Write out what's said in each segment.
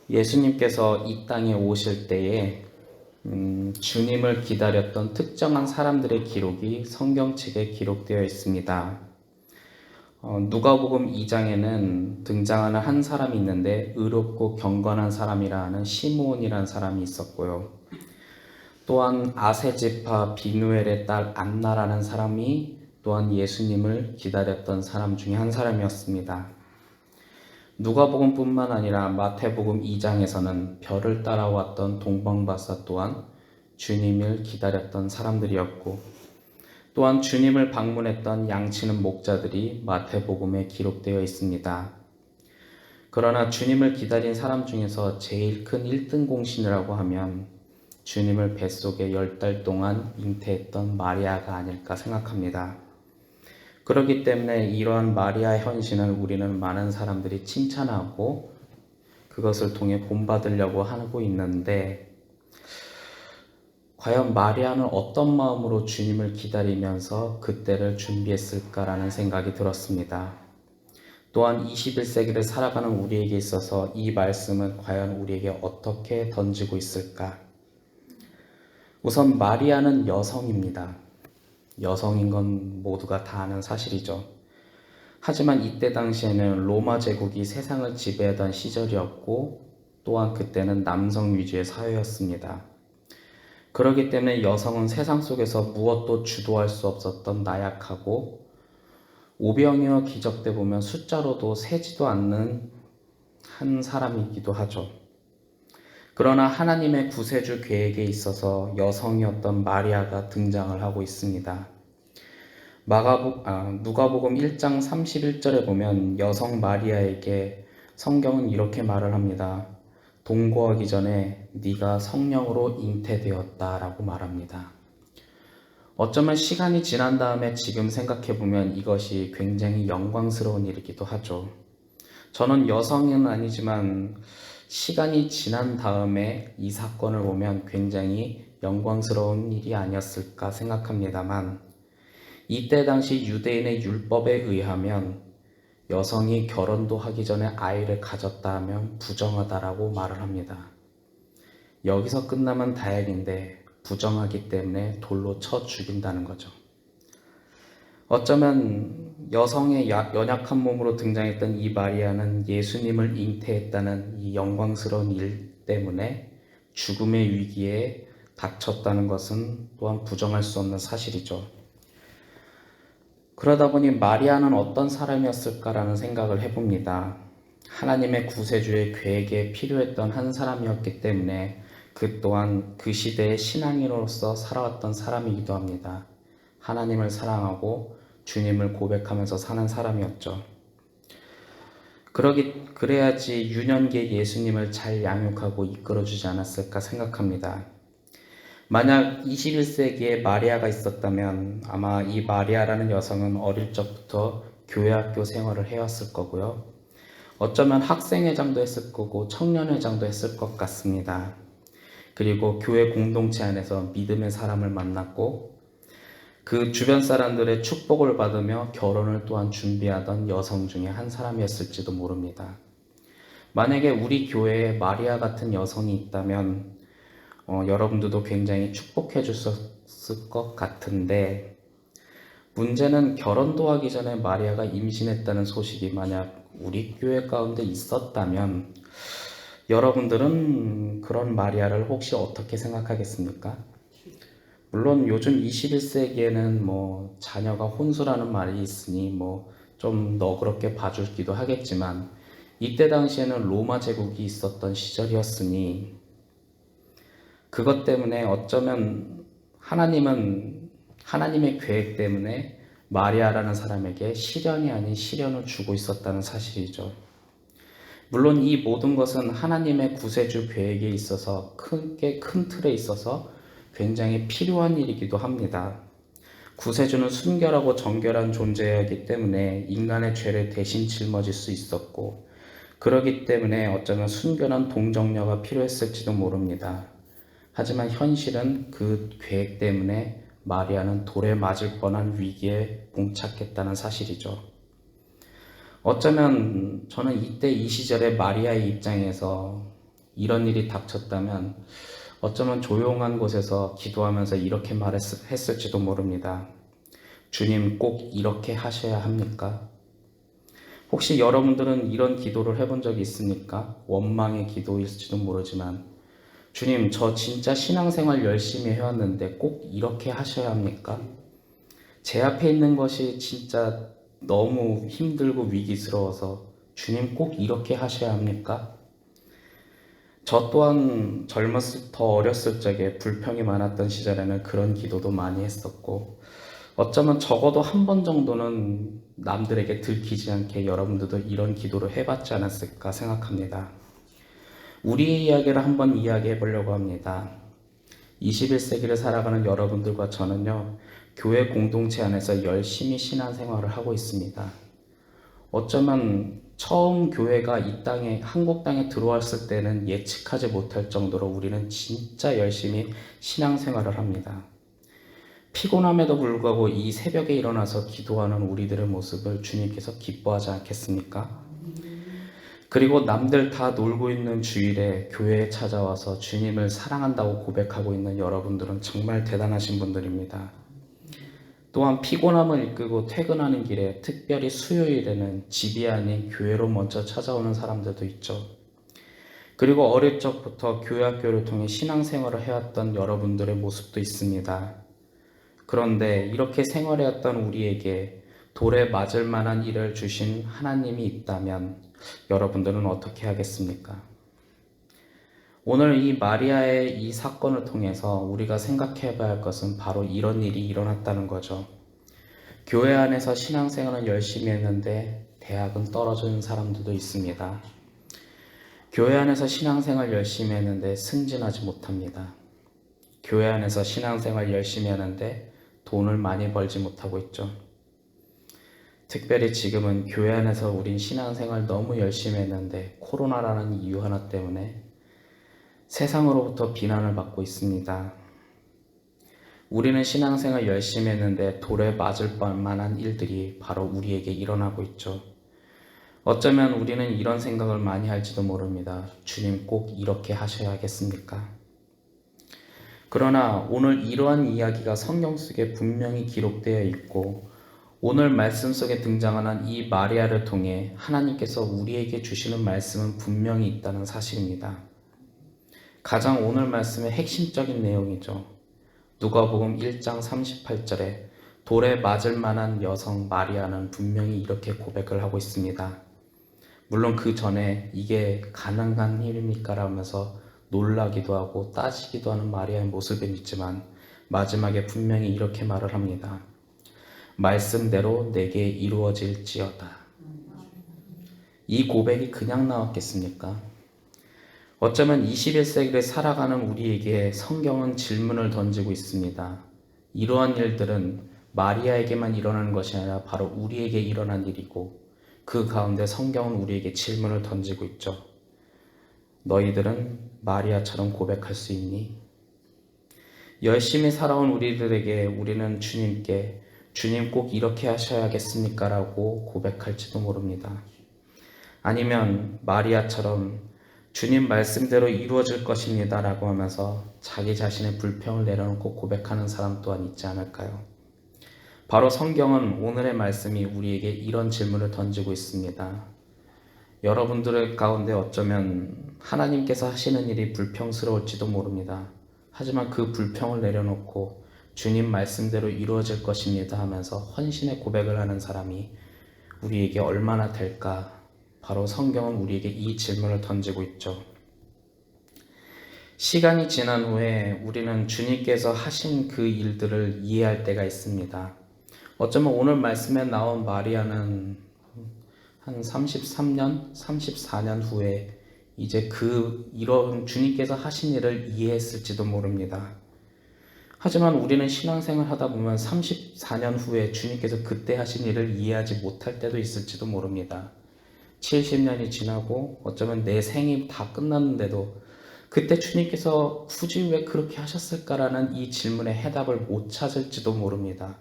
예수님께서 이 땅에 오실 때에 주님을 기다렸던 특정한 사람들의 기록이 성경책에 기록되어 있습니다. 누가복음 2장에는 등장하는 한 사람이 있는데 의롭고 경건한 사람이라 하는 시므온이라는 사람이 있었고요. 또한 아세지파 비누엘의 딸 안나라는 사람이 또한 예수님을 기다렸던 사람 중에 한 사람이었습니다. 누가복음뿐만 아니라 마태복음 2장에서는 별을 따라왔던 동방박사 또한 주님을 기다렸던 사람들이었고, 또한 주님을 방문했던 양치는 목자들이 마태복음에 기록되어 있습니다. 그러나 주님을 기다린 사람 중에서 제일 큰 1등 공신이라고 하면 주님을 뱃속에 10달 동안 잉태했던 마리아가 아닐까 생각합니다. 그렇기 때문에 이러한 마리아의 헌신을 우리는 많은 사람들이 칭찬하고 그것을 통해 본받으려고 하고 있는데, 과연 마리아는 어떤 마음으로 주님을 기다리면서 그때를 준비했을까라는 생각이 들었습니다. 또한 21세기를 살아가는 우리에게 있어서 이 말씀은 과연 우리에게 어떻게 던지고 있을까? 우선 마리아는 여성입니다. 여성인 건 모두가 다 아는 사실이죠. 하지만 이때 당시에는 로마 제국이 세상을 지배하던 시절이었고, 또한 그때는 남성 위주의 사회였습니다. 그렇기 때문에 여성은 세상 속에서 무엇도 주도할 수 없었던 나약하고 오병이어 기적 때 보면 숫자로도 세지도 않는 한 사람이기도 하죠. 그러나 하나님의 구세주 계획에 있어서 여성이었던 마리아가 등장을 하고 있습니다. 누가복음 1장 31절에 보면 여성 마리아에게 성경은 이렇게 말을 합니다. 동거하기 전에 네가 성령으로 잉태되었다라고 말합니다. 어쩌면 시간이 지난 다음에 지금 생각해보면 이것이 굉장히 영광스러운 일이기도 하죠. 저는 여성은 아니지만 시간이 지난 다음에 이 사건을 보면 굉장히 영광스러운 일이 아니었을까 생각합니다만, 이때 당시 유대인의 율법에 의하면 여성이 결혼도 하기 전에 아이를 가졌다 하면 부정하다라고 말을 합니다. 여기서 끝나면 다행인데 부정하기 때문에 돌로 쳐 죽인다는 거죠. 어쩌면 여성의 연약한 몸으로 등장했던 이 마리아는 예수님을 잉태했다는 이 영광스러운 일 때문에 죽음의 위기에 닥쳤다는 것은 또한 부정할 수 없는 사실이죠. 그러다 보니 마리아는 어떤 사람이었을까라는 생각을 해봅니다. 하나님의 구세주의 계획에 필요했던 한 사람이었기 때문에 그 또한 그 시대의 신앙인으로서 살아왔던 사람이기도 합니다. 하나님을 사랑하고 주님을 고백하면서 사는 사람이었죠. 그래야지 유년기에 예수님을 잘 양육하고 이끌어주지 않았을까 생각합니다. 만약 21세기에 마리아가 있었다면 아마 이 마리아라는 여성은 어릴 적부터 교회 학교 생활을 해왔을 거고요. 어쩌면 학생회장도 했을 거고 청년회장도 했을 것 같습니다. 그리고 교회 공동체 안에서 믿음의 사람을 만났고 그 주변 사람들의 축복을 받으며 결혼을 또한 준비하던 여성 중에 한 사람이었을지도 모릅니다. 만약에 우리 교회에 마리아 같은 여성이 있다면 여러분들도 굉장히 축복해 주셨을 것 같은데, 문제는 결혼도 하기 전에 마리아가 임신했다는 소식이 만약 우리 교회 가운데 있었다면 여러분들은 그런 마리아를 혹시 어떻게 생각하겠습니까? 물론 요즘 21세기에는 자녀가 혼수라는 말이 있으니 좀 너그럽게 봐주기도 하겠지만, 이때 당시에는 로마 제국이 있었던 시절이었으니 그것 때문에 어쩌면 하나님은 하나님의 계획 때문에 마리아라는 사람에게 시련이 아닌 시련을 주고 있었다는 사실이죠. 물론 이 모든 것은 하나님의 구세주 계획에 있어서 큰 틀에 있어서 굉장히 필요한 일이기도 합니다. 구세주는 순결하고 정결한 존재이기 때문에 인간의 죄를 대신 짊어질 수 있었고, 그러기 때문에 어쩌면 순결한 동정녀가 필요했을지도 모릅니다. 하지만 현실은 그 계획 때문에 마리아는 돌에 맞을 뻔한 위기에 봉착했다는 사실이죠. 어쩌면 저는 이때 이 시절의 마리아의 입장에서 이런 일이 닥쳤다면 어쩌면 조용한 곳에서 기도하면서 이렇게 말했을지도 모릅니다. 주님 꼭 이렇게 하셔야 합니까? 혹시 여러분들은 이런 기도를 해본 적이 있습니까? 원망의 기도일지도 모르지만 주님, 저 진짜 신앙생활 열심히 해왔는데 꼭 이렇게 하셔야 합니까? 제 앞에 있는 것이 진짜 너무 힘들고 위기스러워서 주님 꼭 이렇게 하셔야 합니까? 저 또한 더 어렸을 적에 불평이 많았던 시절에는 그런 기도도 많이 했었고, 어쩌면 적어도 한 번 정도는 남들에게 들키지 않게 여러분들도 이런 기도를 해봤지 않았을까 생각합니다. 우리의 이야기를 한번 이야기해 보려고 합니다. 21세기를 살아가는 여러분들과 저는요, 교회 공동체 안에서 열심히 신앙생활을 하고 있습니다. 어쩌면 처음 교회가 이 땅에, 한국 땅에 들어왔을 때는 예측하지 못할 정도로 우리는 진짜 열심히 신앙생활을 합니다. 피곤함에도 불구하고 이 새벽에 일어나서 기도하는 우리들의 모습을 주님께서 기뻐하지 않겠습니까? 그리고 남들 다 놀고 있는 주일에 교회에 찾아와서 주님을 사랑한다고 고백하고 있는 여러분들은 정말 대단하신 분들입니다. 또한 피곤함을 이끌고 퇴근하는 길에 특별히 수요일에는 집이 아닌 교회로 먼저 찾아오는 사람들도 있죠. 그리고 어릴 적부터 교회 학교를 통해 신앙생활을 해왔던 여러분들의 모습도 있습니다. 그런데 이렇게 생활해왔던 우리에게 돌에 맞을 만한 일을 주신 하나님이 있다면 여러분들은 어떻게 하겠습니까? 오늘 이 마리아의 이 사건을 통해서 우리가 생각해 봐야 할 것은 바로 이런 일이 일어났다는 거죠. 교회 안에서 신앙생활은 열심히 했는데 대학은 떨어지는 사람들도 있습니다. 교회 안에서 신앙생활 열심히 했는데 승진하지 못합니다. 교회 안에서 신앙생활 열심히 하는데 돈을 많이 벌지 못하고 있죠. 특별히 지금은 교회 안에서 우린 신앙생활 너무 열심히 했는데 코로나라는 이유 하나 때문에 세상으로부터 비난을 받고 있습니다. 우리는 신앙생활 열심히 했는데 돌에 맞을 만한 일들이 바로 우리에게 일어나고 있죠. 어쩌면 우리는 이런 생각을 많이 할지도 모릅니다. 주님 꼭 이렇게 하셔야겠습니까? 그러나 오늘 이러한 이야기가 성경 속에 분명히 기록되어 있고 오늘 말씀 속에 등장하는 이 마리아를 통해 하나님께서 우리에게 주시는 말씀은 분명히 있다는 사실입니다. 가장 오늘 말씀의 핵심적인 내용이죠. 누가복음 1장 38절에 돌에 맞을 만한 여성 마리아는 분명히 이렇게 고백을 하고 있습니다. 물론 그 전에 이게 가능한 일입니까? 라면서 놀라기도 하고 따지기도 하는 마리아의 모습은 있지만 마지막에 분명히 이렇게 말을 합니다. 말씀대로 내게 이루어질지어다. 이 고백이 그냥 나왔겠습니까? 어쩌면 21세기를 살아가는 우리에게 성경은 질문을 던지고 있습니다. 이러한 일들은 마리아에게만 일어나는 것이 아니라 바로 우리에게 일어난 일이고 그 가운데 성경은 우리에게 질문을 던지고 있죠. 너희들은 마리아처럼 고백할 수 있니? 열심히 살아온 우리들에게 우리는 주님께 주님 꼭 이렇게 하셔야겠습니까? 라고 고백할지도 모릅니다. 아니면 마리아처럼 주님 말씀대로 이루어질 것입니다 라고 하면서 자기 자신의 불평을 내려놓고 고백하는 사람 또한 있지 않을까요? 바로 성경은 오늘의 말씀이 우리에게 이런 질문을 던지고 있습니다. 여러분들의 가운데 어쩌면 하나님께서 하시는 일이 불평스러울지도 모릅니다. 하지만 그 불평을 내려놓고 주님 말씀대로 이루어질 것입니다 하면서 헌신의 고백을 하는 사람이 우리에게 얼마나 될까? 바로 성경은 우리에게 이 질문을 던지고 있죠. 시간이 지난 후에 우리는 주님께서 하신 그 일들을 이해할 때가 있습니다. 어쩌면 오늘 말씀에 나온 마리아는 한 33년, 34년 후에 이제 이런 주님께서 하신 일을 이해했을지도 모릅니다. 하지만 우리는 신앙생활 하다 보면 34년 후에 주님께서 그때 하신 일을 이해하지 못할 때도 있을지도 모릅니다. 70년이 지나고 어쩌면 내 생이 다 끝났는데도 그때 주님께서 굳이 왜 그렇게 하셨을까라는 이 질문에 해답을 못 찾을지도 모릅니다.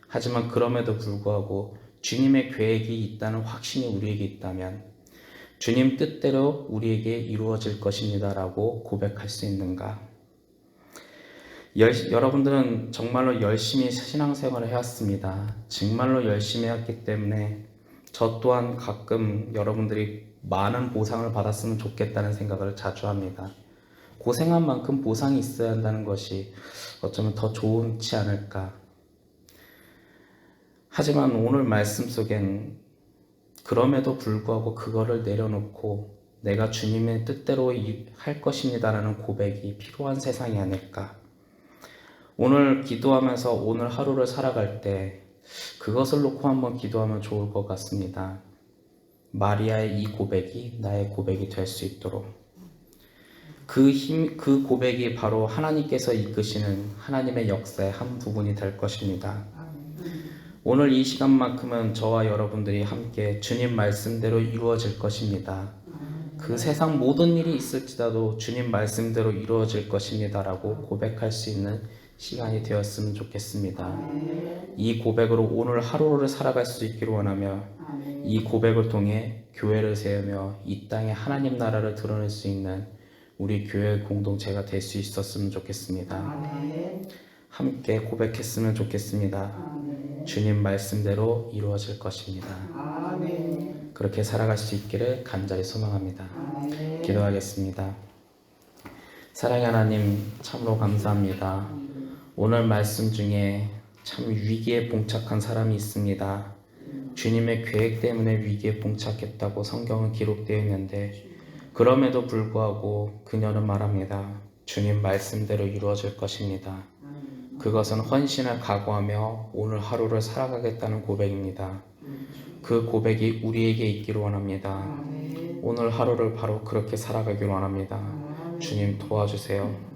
하지만 그럼에도 불구하고 주님의 계획이 있다는 확신이 우리에게 있다면 주님 뜻대로 우리에게 이루어질 것입니다라고 고백할 수 있는가? 여러분들은 정말로 열심히 신앙생활을 해왔습니다. 정말로 열심히 했기 때문에 저 또한 가끔 여러분들이 많은 보상을 받았으면 좋겠다는 생각을 자주 합니다. 고생한 만큼 보상이 있어야 한다는 것이 어쩌면 더 좋지 않을까. 하지만 오늘 말씀 속엔 그럼에도 불구하고 그거를 내려놓고 내가 주님의 뜻대로 할 것입니다라는 고백이 필요한 세상이 아닐까. 오늘 기도하면서 오늘 하루를 살아갈 때 그것을 놓고 한번 기도하면 좋을 것 같습니다. 마리아의 이 고백이 나의 고백이 될 수 있도록 그 고백이 바로 하나님께서 이끄시는 하나님의 역사의 한 부분이 될 것입니다. 오늘 이 시간만큼은 저와 여러분들이 함께 주님 말씀대로 이루어질 것입니다. 그 세상 모든 일이 있을지라도 주님 말씀대로 이루어질 것입니다라고 고백할 수 있는 시간이 되었으면 좋겠습니다. 이 고백으로 오늘 하루를 살아갈 수 있기를 원하며 이 고백을 통해 교회를 세우며 이 땅에 하나님 나라를 드러낼 수 있는 우리 교회 공동체가 될 수 있었으면 좋겠습니다. 함께 고백했으면 좋겠습니다. 주님 말씀대로 이루어질 것입니다. 그렇게 살아갈 수 있기를 간절히 소망합니다. 기도하겠습니다. 사랑의 하나님, 참으로 감사합니다. 오늘 말씀 중에 참 위기에 봉착한 사람이 있습니다. 주님의 계획 때문에 위기에 봉착했다고 성경은 기록되어 있는데 그럼에도 불구하고 그녀는 말합니다. 주님 말씀대로 이루어질 것입니다. 그것은 헌신을 각오하며 오늘 하루를 살아가겠다는 고백입니다. 그 고백이 우리에게 있기를 원합니다. 오늘 하루를 바로 그렇게 살아가기를 원합니다. 주님 도와주세요.